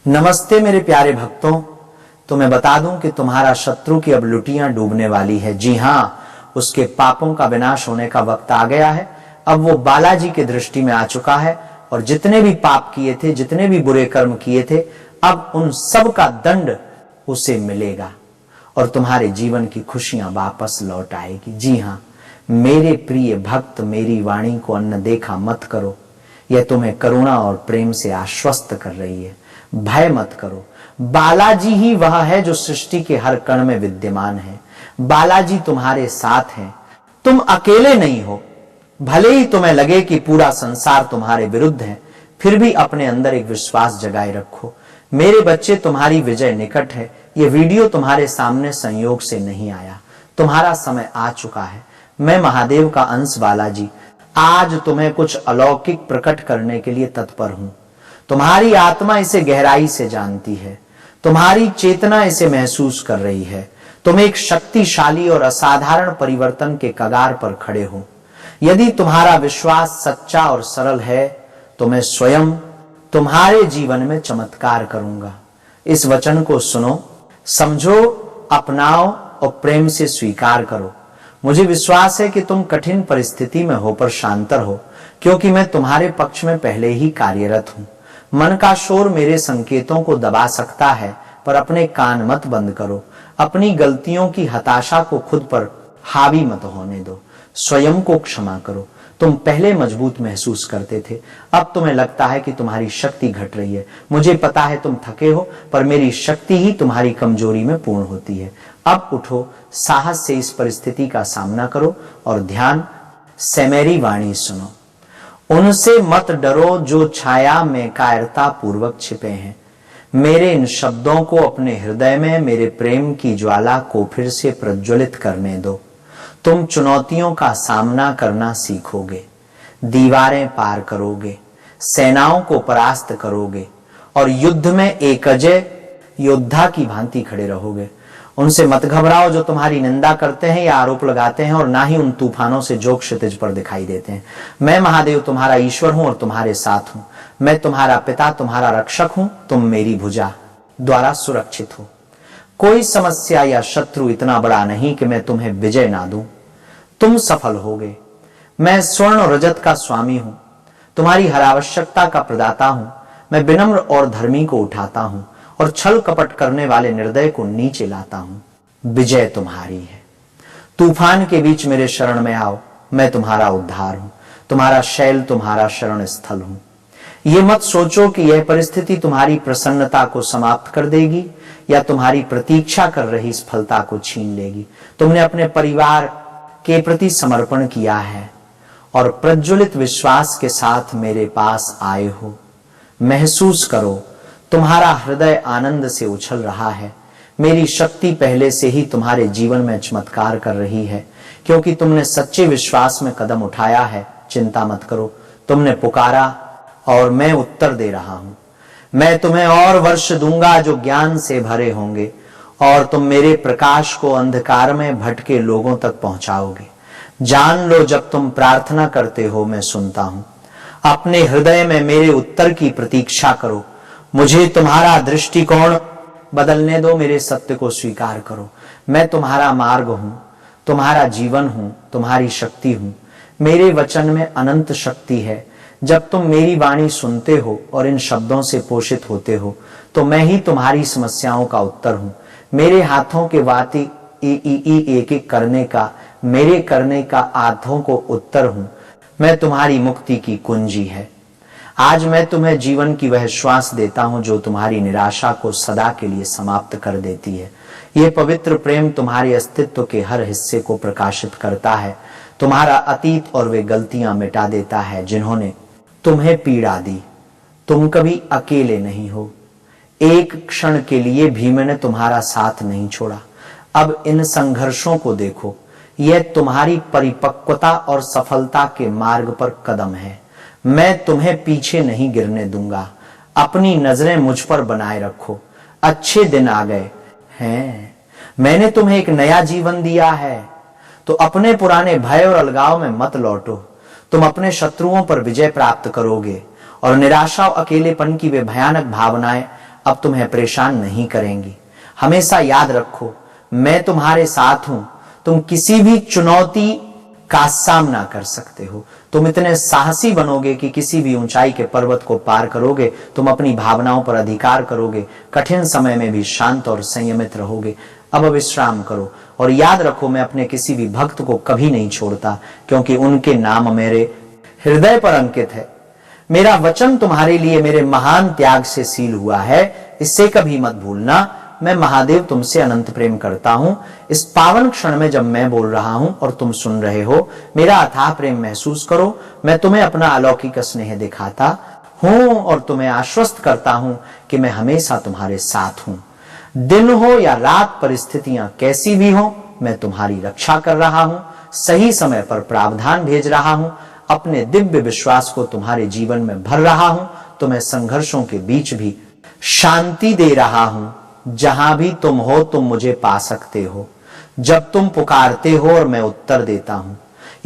नमस्ते मेरे प्यारे भक्तों, तो मैं बता दूं कि तुम्हारा शत्रु की अब लुटियां डूबने वाली है। जी हाँ, उसके पापों का विनाश होने का वक्त आ गया है। अब वो बालाजी के दृष्टि में आ चुका है और जितने भी पाप किए थे, जितने भी बुरे कर्म किए थे, अब उन सब का दंड उसे मिलेगा और तुम्हारे जीवन की खुशियां वापस लौट आएगी। जी हाँ मेरे प्रिय भक्त, मेरी वाणी को अनदेखा मत करो। यह तुम्हें करुणा और प्रेम से आश्वस्त कर रही है। भय मत करो। बालाजी ही वह है जो सृष्टि के हर कण में विद्यमान है। बालाजी तुम्हारे साथ हैं, तुम अकेले नहीं हो। भले ही तुम्हें लगे कि पूरा संसार तुम्हारे विरुद्ध है, फिर भी अपने अंदर एक विश्वास जगाए रखो। मेरे बच्चे, तुम्हारी विजय निकट है। यह वीडियो तुम्हारे सामने संयोग से नहीं आया, तुम्हारा समय आ चुका है। मैं महादेव का अंश बालाजी आज तुम्हें कुछ अलौकिक प्रकट करने के लिए तत्पर हूं। तुम्हारी आत्मा इसे गहराई से जानती है, तुम्हारी चेतना इसे महसूस कर रही है। तुम एक शक्तिशाली और असाधारण परिवर्तन के कगार पर खड़े हो। यदि तुम्हारा विश्वास सच्चा और सरल है तो मैं स्वयं तुम्हारे जीवन में चमत्कार करूंगा। इस वचन को सुनो, समझो, अपनाओ और प्रेम से स्वीकार करो। मुझे विश्वास है कि तुम कठिन परिस्थिति में हो पर शांतर हो, क्योंकि मैं तुम्हारे पक्ष में पहले ही कार्यरत हूं। मन का शोर मेरे संकेतों को दबा सकता है, पर अपने कान मत बंद करो। अपनी गलतियों की हताशा को खुद पर हावी मत होने दो। स्वयं को क्षमा करो। तुम पहले मजबूत महसूस करते थे, अब तुम्हें लगता है कि तुम्हारी शक्ति घट रही है। मुझे पता है तुम थके हो, पर मेरी शक्ति ही तुम्हारी कमजोरी में पूर्ण होती है। अब उठो, साहस से इस परिस्थिति का सामना करो और ध्यान से मेरी वाणी सुनो। उनसे मत डरो जो छाया में कायरता पूर्वक छिपे हैं। मेरे इन शब्दों को अपने हृदय में मेरे प्रेम की ज्वाला को फिर से प्रज्वलित करने दो। तुम चुनौतियों का सामना करना सीखोगे, दीवारें पार करोगे, सेनाओं को परास्त करोगे और युद्ध में एक अजय योद्धा की भांति खड़े रहोगे। उनसे मत घबराओ जो तुम्हारी निंदा करते हैं या आरोप लगाते हैं, और ना ही उन तूफानों से जो क्षितिज पर दिखाई देते हैं। मैं महादेव तुम्हारा ईश्वर हूं और तुम्हारे साथ हूं। मैं तुम्हारा पिता, तुम्हारा रक्षक हूं। तुम मेरी भुजा द्वारा सुरक्षित हो। कोई समस्या या शत्रु इतना बड़ा नहीं कि मैं तुम्हें विजय ना दूं। तुम सफल होगे। मैं स्वर्ण और रजत का स्वामी हूं, तुम्हारी हर आवश्यकता का प्रदाता हूं। मैं विनम्र और धर्मी को उठाता हूं और छल कपट करने वाले निर्दय को नीचे लाता हूं। विजय तुम्हारी है। तूफान के बीच मेरे शरण में आओ, मैं तुम्हारा उद्धार हूं। तुम्हारा शैल, तुम्हारा शरण स्थल हूं। ये मत सोचो कि यह परिस्थिति तुम्हारी प्रसन्नता को समाप्त कर देगी या तुम्हारी प्रतीक्षा कर रही सफलता को छीन लेगी। तुमने अपने परिवार के प्रति समर्पण किया है और प्रज्वलित विश्वास के साथ मेरे पास आए हो। महसूस करो, तुम्हारा हृदय आनंद से उछल रहा है। मेरी शक्ति पहले से ही तुम्हारे जीवन में चमत्कार कर रही है, क्योंकि तुमने सच्चे विश्वास में कदम उठाया है। चिंता मत करो, तुमने पुकारा और मैं उत्तर दे रहा हूं। मैं तुम्हें और वर्ष दूंगा जो ज्ञान से भरे होंगे और तुम मेरे प्रकाश को अंधकार में भटके लोगों तक पहुंचाओगे। जान लो, जब तुम प्रार्थना करते हो मैं सुनता हूं। अपने हृदय में मेरे उत्तर की प्रतीक्षा करो। मुझे तुम्हारा दृष्टिकोण बदलने दो, मेरे सत्य को स्वीकार करो। मैं तुम्हारा मार्ग हूं, तुम्हारा जीवन हूं, तुम्हारी शक्ति हूं। मेरे वचन में अनंत शक्ति है। जब तुम मेरी वाणी सुनते हो और इन शब्दों से पोषित होते हो, तो मैं ही तुम्हारी समस्याओं का उत्तर हूं। मेरे हाथों के वाती एक एक करने का, मेरे करने का आधों को उत्तर हूं। मैं तुम्हारी मुक्ति की कुंजी है। आज मैं तुम्हें जीवन की वह श्वास देता हूं जो तुम्हारी निराशा को सदा के लिए समाप्त कर देती है। यह पवित्र प्रेम तुम्हारे अस्तित्व के हर हिस्से को प्रकाशित करता है, तुम्हारा अतीत और वे गलतियां मिटा देता है जिन्होंने तुम्हें पीड़ा दी। तुम कभी अकेले नहीं हो। एक क्षण के लिए भी मैंने तुम्हारा साथ नहीं छोड़ा। अब इन संघर्षों को देखो, यह तुम्हारी परिपक्वता और सफलता के मार्ग पर कदम है। मैं तुम्हें पीछे नहीं गिरने दूंगा। अपनी नजरें मुझ पर बनाए रखो। अच्छे दिन आ गए हैं। मैंने तुम्हें एक नया जीवन दिया है, तो अपने पुराने भय और अलगाव में मत लौटो। तुम अपने शत्रुओं पर विजय प्राप्त करोगे और निराशा और अकेलेपन की वे भयानक भावनाएं अब तुम्हें परेशान नहीं करेंगी। हमेशा याद रखो, मैं तुम्हारे साथ हूं। तुम किसी भी चुनौती का सामना कर सकते हो। तुम इतने साहसी बनोगे कि किसी भी ऊंचाई के पर्वत को पार करोगे। तुम अपनी भावनाओं पर अधिकार करोगे। कठिन समय में भी शांत और संयमित रहोगे। अब विश्राम करो और याद रखो, मैं अपने किसी भी भक्त को कभी नहीं छोड़ता, क्योंकि उनके नाम मेरे हृदय पर अंकित है। मेरा वचन तुम्हारे लिए मेरे महान त्याग से सील हुआ है, इससे कभी मत भूलना। मैं महादेव तुमसे अनंत प्रेम करता हूं। इस पावन क्षण में जब मैं बोल रहा हूं और तुम सुन रहे हो, मेरा अथाह प्रेम महसूस करो। मैं तुम्हें अपना अलौकिक स्नेह दिखाता हूं और तुम्हें आश्वस्त करता हूं कि मैं हमेशा तुम्हारे साथ हूं। दिन हो या रात, परिस्थितियां कैसी भी हो, मैं तुम्हारी रक्षा कर रहा हूं। सही समय पर प्रावधान भेज रहा हूं। अपने दिव्य विश्वास को तुम्हारे जीवन में भर रहा हूं। तुम्हें संघर्षों के बीच भी शांति दे रहा हूं। जहां भी तुम हो, तुम मुझे पा सकते हो। जब तुम पुकारते हो और मैं उत्तर देता हूं।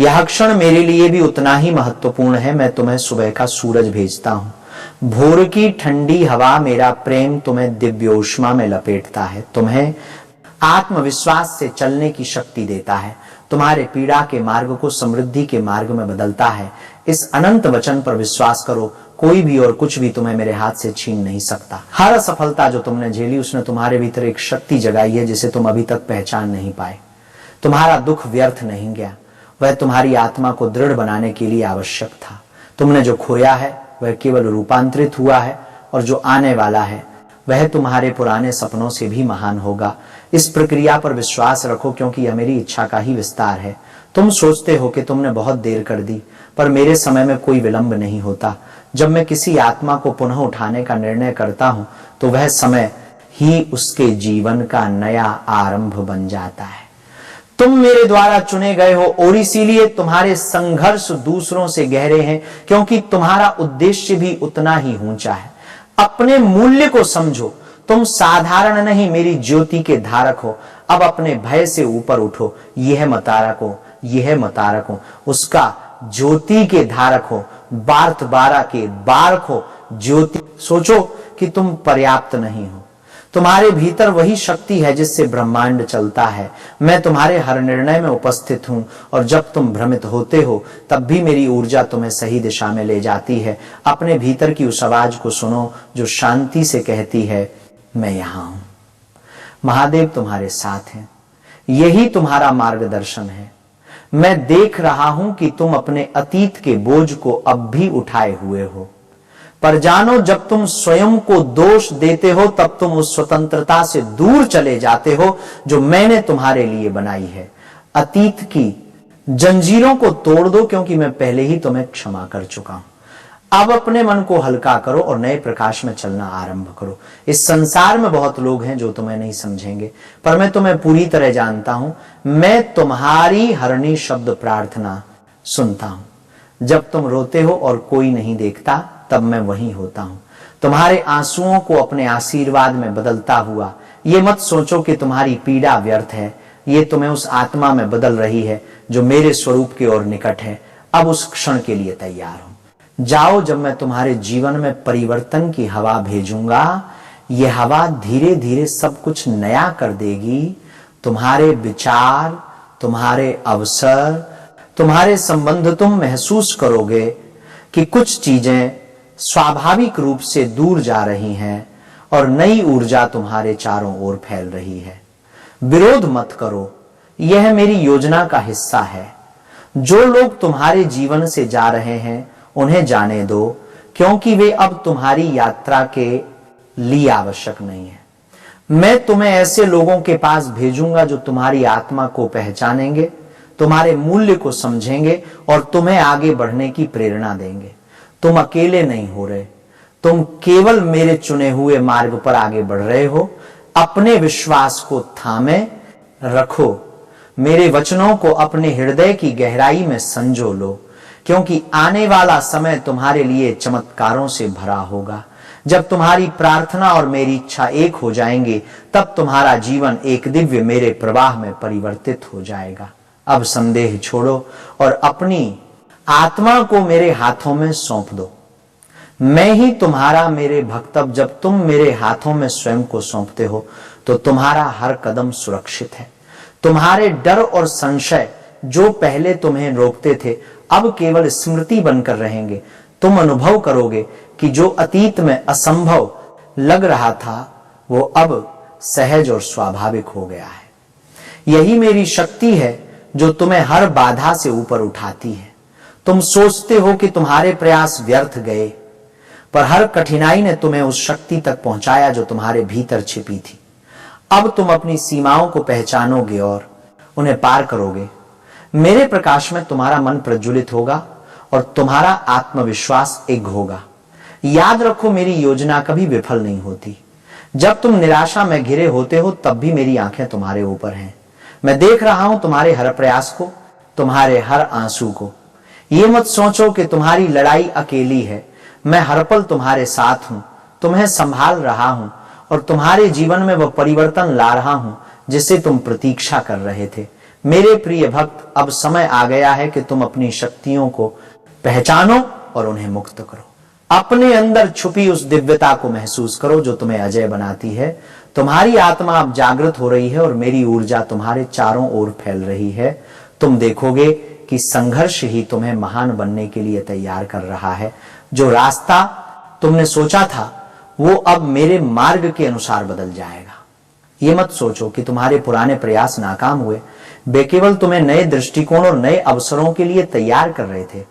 यह क्षण मेरे लिए भी उतना ही महत्वपूर्ण है। मैं तुम्हें सुबह का सूरज भेजता हूं। भोर की ठंडी हवा, मेरा प्रेम तुम्हें दिव्य ऊष्मा में लपेटता है। तुम्हें आत्मविश्वास से चलने की शक्ति देता है। तुम्हारे पीड़ा के मार्ग को समृद्धि के मार्ग में बदलता है। इस अनंत वचन पर विश्वास करो। कोई भी और कुछ भी तुम्हें मेरे हाथ से छीन नहीं सकता। हर असफलता जो तुमने झेली, उसने तुम्हारे भीतर एक शक्ति जगाई है जिसे तुम अभी तक पहचान नहीं पाए। तुम्हारा दुख व्यर्थ नहीं गया, वह तुम्हारी आत्मा को दृढ़ बनाने के लिए आवश्यक था। तुमने जो खोया है वह केवल रूपांतरित हुआ है, और जो आने वाला है वह तुम्हारे पुराने सपनों से भी महान होगा। इस प्रक्रिया पर विश्वास रखो, क्योंकि यह मेरी इच्छा का ही विस्तार है। तुम सोचते हो कि तुमने बहुत देर कर दी, पर मेरे समय में कोई विलंब नहीं होता। जब मैं किसी आत्मा को पुनः उठाने का निर्णय करता हूं, तो वह समय ही उसके जीवन का नया आरंभ बन जाता है। तुम मेरे द्वारा चुने गए हो, और इसीलिए तुम्हारे संघर्ष दूसरों से गहरे हैं, क्योंकि तुम्हारा उद्देश्य भी उतना ही ऊंचा है। अपने मूल्य को समझो। तुम साधारण नहीं, मेरी ज्योति के धारक हो। अब अपने भय से ऊपर उठो। यह मतारक हो, उसका ज्योति के धारक हो, बार्थ बारा के बारक हो। ज्योति, सोचो कि तुम पर्याप्त नहीं हो। तुम्हारे भीतर वही शक्ति है जिससे ब्रह्मांड चलता है। मैं तुम्हारे हर निर्णय में उपस्थित हूं, और जब तुम भ्रमित होते हो तब भी मेरी ऊर्जा तुम्हें सही दिशा में ले जाती है। अपने भीतर की उस आवाज को सुनो जो शांति से कहती है, मैं यहां हूं। महादेव तुम्हारे साथ हैं। यही तुम्हारा मार्गदर्शन है। मैं देख रहा हूं कि तुम अपने अतीत के बोझ को अब भी उठाए हुए हो, पर जानो, जब तुम स्वयं को दोष देते हो तब तुम उस स्वतंत्रता से दूर चले जाते हो जो मैंने तुम्हारे लिए बनाई है। अतीत की जंजीरों को तोड़ दो, क्योंकि मैं पहले ही तुम्हें क्षमा कर चुका हूं। अब अपने मन को हल्का करो और नए प्रकाश में चलना आरंभ करो। इस संसार में बहुत लोग हैं जो तुम्हें नहीं समझेंगे, पर मैं तुम्हें पूरी तरह जानता हूं। मैं तुम्हारी हरणी शब्द प्रार्थना सुनता हूं। जब तुम रोते हो और कोई नहीं देखता, तब मैं वहीं होता हूं, तुम्हारे आंसुओं को अपने आशीर्वाद में बदलता हुआ। ये मत सोचो कि तुम्हारी पीड़ा व्यर्थ है। ये तुम्हें उस आत्मा में बदल रही है जो मेरे स्वरूप के ओर निकट है। अब उस क्षण के लिए तैयार हो जाओ, जब मैं तुम्हारे जीवन में परिवर्तन की हवा भेजूंगा। ये हवा धीरे धीरे सब कुछ नया कर देगी। तुम्हारे विचार, तुम्हारे अवसर, तुम्हारे संबंध, तुम महसूस करोगे कि कुछ चीजें स्वाभाविक रूप से दूर जा रही हैं और नई ऊर्जा तुम्हारे चारों ओर फैल रही है। विरोध मत करो, यह मेरी योजना का हिस्सा है। जो लोग तुम्हारे जीवन से जा रहे हैं उन्हें जाने दो, क्योंकि वे अब तुम्हारी यात्रा के लिए आवश्यक नहीं है। मैं तुम्हें ऐसे लोगों के पास भेजूंगा जो तुम्हारी आत्मा को पहचानेंगे, तुम्हारे मूल्य को समझेंगे और तुम्हें आगे बढ़ने की प्रेरणा देंगे। तुम अकेले नहीं हो रहे, तुम केवल मेरे चुने हुए मार्ग पर आगे बढ़ रहे हो। अपने विश्वास को थामे रखो। मेरे वचनों को अपने हृदय की गहराई में संजो लो, क्योंकि आने वाला समय तुम्हारे लिए चमत्कारों से भरा होगा। जब तुम्हारी प्रार्थना और मेरी इच्छा एक हो जाएंगे, तब तुम्हारा जीवन एक दिव्य मेरे प्रवाह में परिवर्तित हो जाएगा। अब संदेह छोड़ो और अपनी आत्मा को मेरे हाथों में सौंप दो। मैं ही तुम्हारा मेरे भक्त। अब जब तुम मेरे हाथों में स्वयं को सौंपते हो तो तुम्हारा हर कदम सुरक्षित है। तुम्हारे डर और संशय जो पहले तुम्हें रोकते थे अब केवल स्मृति बनकर रहेंगे। तुम अनुभव करोगे कि जो अतीत में असंभव लग रहा था वो अब सहज और स्वाभाविक हो गया है। यही मेरी शक्ति है जो तुम्हें हर बाधा से ऊपर उठाती है। तुम सोचते हो कि तुम्हारे प्रयास व्यर्थ गए, पर हर कठिनाई ने तुम्हें उस शक्ति तक पहुंचाया जो तुम्हारे भीतर छिपी थी। अब तुम अपनी सीमाओं को पहचानोगे और उन्हें पार करोगे। मेरे प्रकाश में तुम्हारा मन प्रज्वलित होगा और तुम्हारा आत्मविश्वास एक होगा। याद रखो, मेरी योजना कभी विफल नहीं होती। जब तुम निराशा में घिरे होते हो तब भी मेरी आंखें तुम्हारे ऊपर हैं। मैं देख रहा हूं तुम्हारे हर प्रयास को, तुम्हारे हर आंसू को। ये मत सोचो कि तुम्हारी लड़ाई अकेली है। मैं हर पल तुम्हारे साथ हूं, तुम्हें संभाल रहा हूं और तुम्हारे जीवन में वह परिवर्तन ला रहा हूं जिसे तुम प्रतीक्षा कर रहे थे। मेरे प्रिय भक्त, अब समय आ गया है कि तुम अपनी शक्तियों को पहचानो और उन्हें मुक्त करो। अपने अंदर छुपी उस दिव्यता को महसूस करो जो तुम्हें अजय बनाती है। तुम्हारी आत्मा अब जागृत हो रही है और मेरी ऊर्जा तुम्हारे चारों ओर फैल रही है। तुम देखोगे कि संघर्ष ही तुम्हें महान बनने के लिए तैयार कर रहा है। जो रास्ता तुमने सोचा था वो अब मेरे मार्ग के अनुसार बदल जाएगा। ये मत सोचो कि तुम्हारे पुराने प्रयास नाकाम हुए। वे केवल तुम्हें नए दृष्टिकोण और नए अवसरों के लिए तैयार कर रहे थे।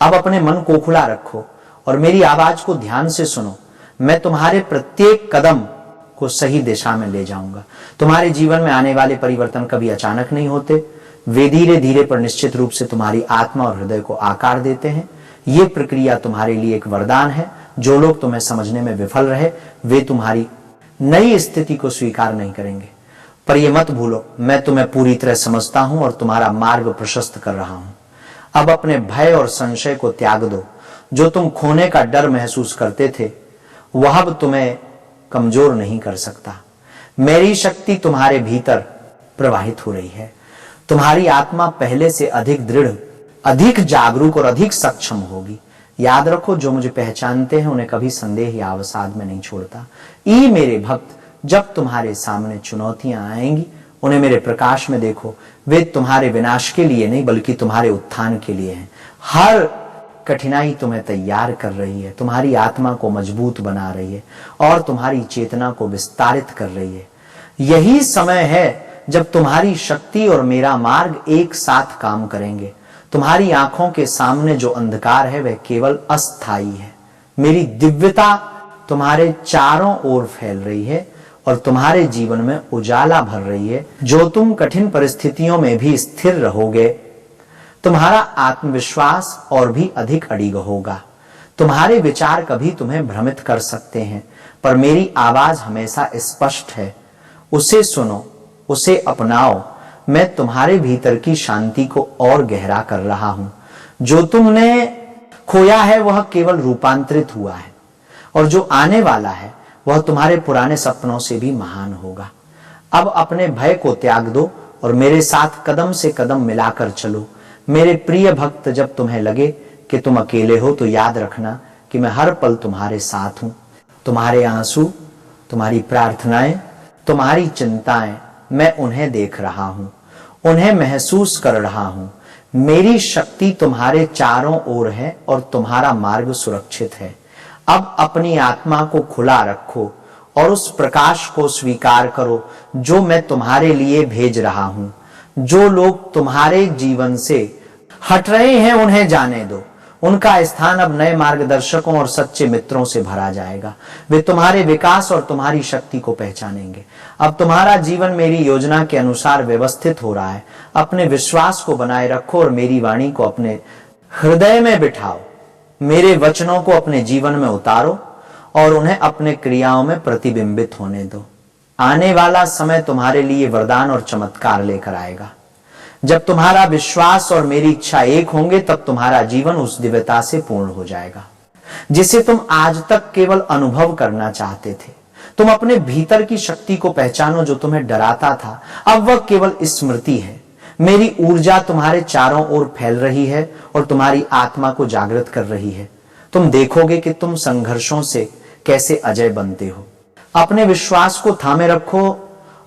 अब अपने मन को खुला रखो और मेरी आवाज को ध्यान से सुनो। मैं तुम्हारे प्रत्येक कदम को सही दिशा में ले जाऊंगा। तुम्हारे जीवन में आने वाले परिवर्तन कभी अचानक नहीं होते। वे धीरे धीरे पर निश्चित रूप से तुम्हारी आत्मा और हृदय को आकार देते हैं। ये प्रक्रिया तुम्हारे लिए एक वरदान है। जो लोग तुम्हें समझने में विफल रहे वे तुम्हारी नई स्थिति को स्वीकार नहीं करेंगे। पर यह मत भूलो, मैं तुम्हें पूरी तरह समझता हूं और तुम्हारा मार्ग प्रशस्त कर रहा हूं। अब अपने भय और संशय को त्याग दो। जो तुम खोने का डर महसूस करते थे वह अब तुम्हें कमजोर नहीं कर सकता। मेरी शक्ति तुम्हारे भीतर प्रवाहित हो रही है। तुम्हारी आत्मा पहले से अधिक दृढ़, अधिक जागरूक और अधिक सक्षम होगी। याद रखो, जो मुझे पहचानते हैं उन्हें कभी संदेह या अवसाद में नहीं छोड़ता। ई मेरे भक्त, जब तुम्हारे सामने चुनौतियां आएंगी उन्हें मेरे प्रकाश में देखो। वे तुम्हारे विनाश के लिए नहीं बल्कि तुम्हारे उत्थान के लिए हैं। हर कठिनाई तुम्हें तैयार कर रही है, तुम्हारी आत्मा को मजबूत बना रही है और तुम्हारी चेतना को विस्तारित कर रही है। यही समय है जब तुम्हारी शक्ति और मेरा मार्ग एक साथ काम करेंगे। तुम्हारी आंखों के सामने जो अंधकार है वह केवल अस्थाई है। मेरी दिव्यता तुम्हारे चारों ओर फैल रही है और तुम्हारे जीवन में उजाला भर रही है। जो तुम कठिन परिस्थितियों में भी स्थिर रहोगे, तुम्हारा आत्मविश्वास और भी अधिक अडिग होगा। तुम्हारे विचार कभी तुम्हें भ्रमित कर सकते हैं, पर मेरी आवाज हमेशा स्पष्ट है। उसे सुनो, उसे अपनाओ। मैं तुम्हारे भीतर की शांति को और गहरा कर रहा हूं। जो तुमने खोया है वह केवल रूपांतरित हुआ है और जो आने वाला है वह तुम्हारे पुराने सपनों से भी महान होगा। अब अपने भय को त्याग दो और मेरे साथ कदम से कदम मिलाकर चलो। मेरे प्रिय भक्त, जब तुम्हें लगे कि तुम अकेले हो तो याद रखना कि मैं हर पल तुम्हारे साथ हूं। तुम्हारे आंसू, तुम्हारी प्रार्थनाएं, तुम्हारी चिंताएं, मैं उन्हें देख रहा हूं, उन्हें महसूस कर रहा हूं। मेरी शक्ति तुम्हारे चारों ओर है और तुम्हारा मार्ग सुरक्षित है। अब अपनी आत्मा को खुला रखो और उस प्रकाश को स्वीकार करो जो मैं तुम्हारे लिए भेज रहा हूं। जो लोग तुम्हारे जीवन से हट रहे हैं उन्हें जाने दो। उनका स्थान अब नए मार्गदर्शकों और सच्चे मित्रों से भरा जाएगा। वे तुम्हारे विकास और तुम्हारी शक्ति को पहचानेंगे। अब तुम्हारा जीवन मेरी योजना के अनुसार व्यवस्थित हो रहा है। अपने विश्वास को बनाए रखो और मेरी वाणी को अपने हृदय में बिठाओ। मेरे वचनों को अपने जीवन में उतारो और उन्हें अपने क्रियाओं में प्रतिबिंबित होने दो। आने वाला समय तुम्हारे लिए वरदान और चमत्कार लेकर आएगा। जब तुम्हारा विश्वास और मेरी इच्छा एक होंगे तब तुम्हारा जीवन उस दिव्यता से पूर्ण हो जाएगा जिसे तुम आज तक केवल अनुभव करना चाहते थे। तुम अपने भीतर की शक्ति को पहचानो जो तुम्हें डराता था, अब वह केवल स्मृति है। मेरी ऊर्जा तुम्हारे चारों ओर फैल रही है और तुम्हारी आत्मा को जागृत कर रही है। तुम देखोगे कि तुम संघर्षों से कैसे अजय बनते हो। अपने विश्वास को थामे रखो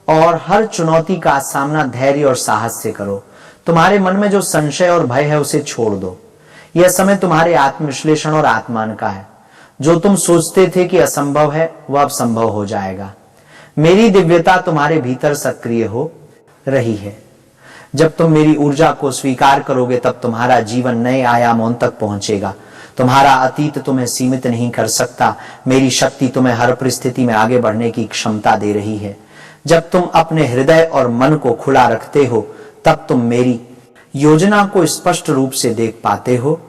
और हर चुनौती का सामना धैर्य और साहस से करो। तुम्हारे मन में जो संशय और भय है उसे छोड़ दो। यह समय तुम्हारे आत्मविश्लेषण और आत्मान का है। जो तुम सोचते थे कि असंभव है वह अब संभव हो जाएगा। मेरी दिव्यता तुम्हारे भीतर सक्रिय हो रही है। जब तुम मेरी ऊर्जा को स्वीकार करोगे तब तुम्हारा जीवन नए आयामों तक पहुंचेगा। तुम्हारा अतीत तुम्हें सीमित नहीं कर सकता। मेरी शक्ति तुम्हें हर परिस्थिति में आगे बढ़ने की क्षमता दे रही है। जब तुम अपने हृदय और मन को खुला रखते हो तब तुम मेरी योजना को स्पष्ट रूप से देख पाते हो।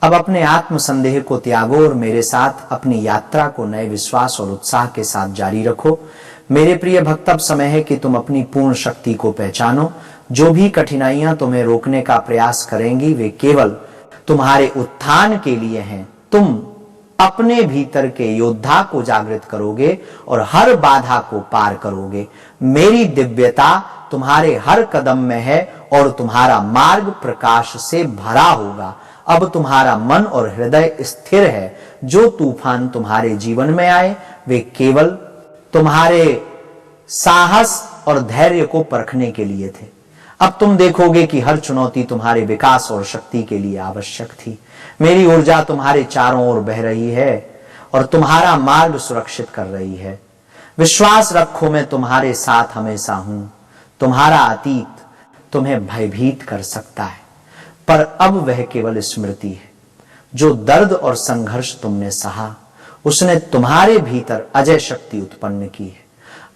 अब अपने आत्म संदेह को त्यागो और मेरे साथ अपनी यात्रा को नए विश्वास और उत्साह के साथ जारी रखो। मेरे प्रिय भक्त, अब समय है कि तुम अपनी पूर्ण शक्ति को पहचानो। जो भी कठिनाइयां तुम्हें रोकने का प्रयास करेंगी वे केवल तुम्हारे उत्थान के लिए हैं। तुम अपने भीतर के योद्धा को जागृत करोगे और हर बाधा को पार करोगे। मेरी दिव्यता तुम्हारे हर कदम में है और तुम्हारा मार्ग प्रकाश से भरा होगा। अब तुम्हारा मन और हृदय स्थिर है। जो तूफान तुम्हारे जीवन में आए वे केवल तुम्हारे साहस और धैर्य को परखने के लिए थे। अब तुम देखोगे कि हर चुनौती तुम्हारे विकास और शक्ति के लिए आवश्यक थी। मेरी ऊर्जा तुम्हारे चारों ओर बह रही है और तुम्हारा मार्ग सुरक्षित कर रही है। विश्वास रखो, मैं तुम्हारे साथ हमेशा हूं। तुम्हारा अतीत तुम्हें भयभीत कर सकता है, पर अब वह केवल स्मृति है। जो दर्द और संघर्ष तुमने सहा उसने तुम्हारे भीतर अजय शक्ति उत्पन्न की है।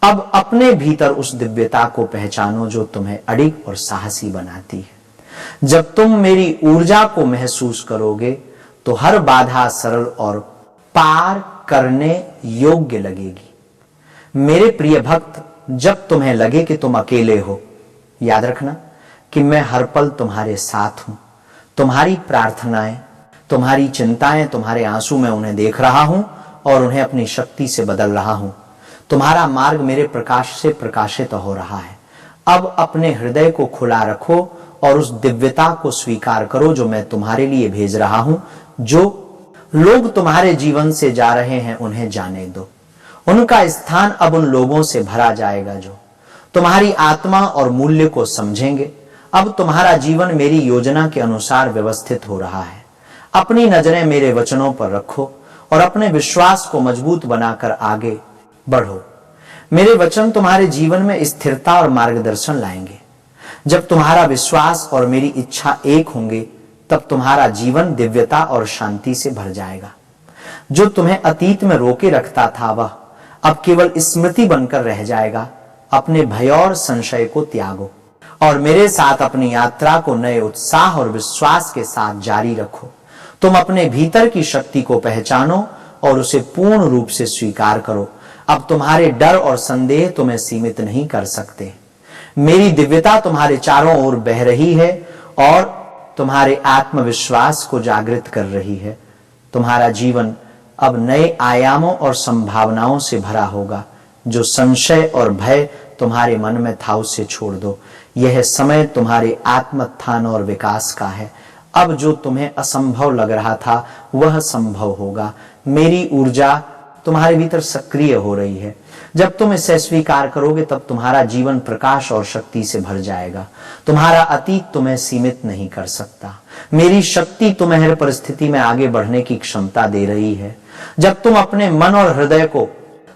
अब अपने भीतर उस दिव्यता को पहचानो जो तुम्हें अडिग और साहसी बनाती है। जब तुम मेरी ऊर्जा को महसूस करोगे तो हर बाधा सरल और पार करने योग्य लगेगी। मेरे प्रिय भक्त, जब तुम्हें लगे कि तुम अकेले हो, याद रखना कि मैं हर पल तुम्हारे साथ हूं। तुम्हारी प्रार्थनाएं, तुम्हारी चिंताएं, तुम्हारे आंसू में उन्हें देख रहा हूं और उन्हें अपनी शक्ति से बदल रहा हूं। तुम्हारा मार्ग मेरे प्रकाश से प्रकाशित हो रहा है। अब अपने हृदय को खुला रखो और उस दिव्यता को स्वीकार करो जो मैं तुम्हारे लिए भेज रहा हूं। जो लोग तुम्हारे जीवन से जा रहे हैं उन्हें जाने दो। उनका स्थान अब उन लोगों से भरा जाएगा जो तुम्हारी आत्मा और मूल्य को समझेंगे। अब तुम्हारा जीवन मेरी योजना के अनुसार व्यवस्थित हो रहा है। अपनी नजरें मेरे वचनों पर रखो और अपने विश्वास को मजबूत बनाकर आगे बढ़ो। मेरे वचन तुम्हारे जीवन में स्थिरता और मार्गदर्शन लाएंगे। जब तुम्हारा विश्वास और मेरी इच्छा एक होंगे तब तुम्हारा जीवन दिव्यता और शांति से भर जाएगा। जो तुम्हें अतीत में रोके रखता था वह अब केवल स्मृति बनकर रह जाएगा। अपने भय और संशय को त्यागो और मेरे साथ अपनी यात्रा को नए उत्साह और विश्वास के साथ जारी रखो। तुम अपने भीतर की शक्ति को पहचानो और उसे पूर्ण रूप से स्वीकार करो। अब तुम्हारे डर और संदेह तुम्हें सीमित नहीं कर सकते। मेरी दिव्यता तुम्हारे चारों ओर बह रही है और तुम्हारे आत्मविश्वास को जागृत कर रही है। तुम्हारा जीवन अब नए आयामों और संभावनाओं से भरा होगा। जो संशय और भय तुम्हारे मन में था उसे छोड़ दो। यह समय तुम्हारे आत्मोत्थान और विकास का है। अब जो तुम्हें असंभव लग रहा था वह संभव होगा। मेरी ऊर्जा तुम्हारे भीतर सक्रिय हो रही है। जब तुम इसे स्वीकार करोगे तब तुम्हारा जीवन प्रकाश और शक्ति से भर जाएगा। तुम्हारा अतीत तुम्हें सीमित नहीं कर सकता। मेरी शक्ति तुम्हें हर परिस्थिति में आगे बढ़ने की क्षमता दे रही है। जब तुम अपने मन और हृदय को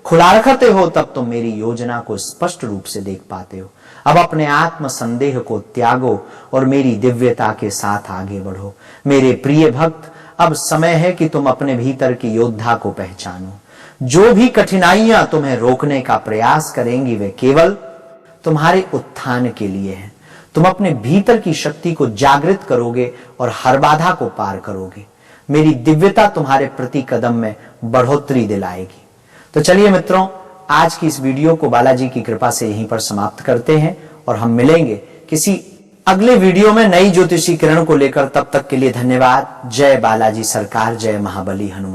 खुला रखते हो तब तुम मेरी योजना को स्पष्ट रूप से देख पाते हो। अब अपने आत्म संदेह को त्यागो और मेरी दिव्यता के साथ आगे बढ़ो। मेरे प्रिय भक्त, अब समय है कि तुम अपने भीतर की योद्धा को पहचानो। जो भी कठिनाइयां तुम्हें रोकने का प्रयास करेंगी वे केवल तुम्हारे उत्थान के लिए हैं। तुम अपने भीतर की शक्ति को जागृत करोगे और हर बाधा को पार करोगे। मेरी दिव्यता तुम्हारे प्रति कदम में बढ़ोतरी दिलाएगी। तो चलिए मित्रों, आज की इस वीडियो को बालाजी की कृपा से यहीं पर समाप्त करते हैं और हम मिलेंगे किसी अगले वीडियो में नई ज्योतिषी किरण को लेकर। तब तक के लिए धन्यवाद। जय बालाजी सरकार, जय महाबली हनुमान।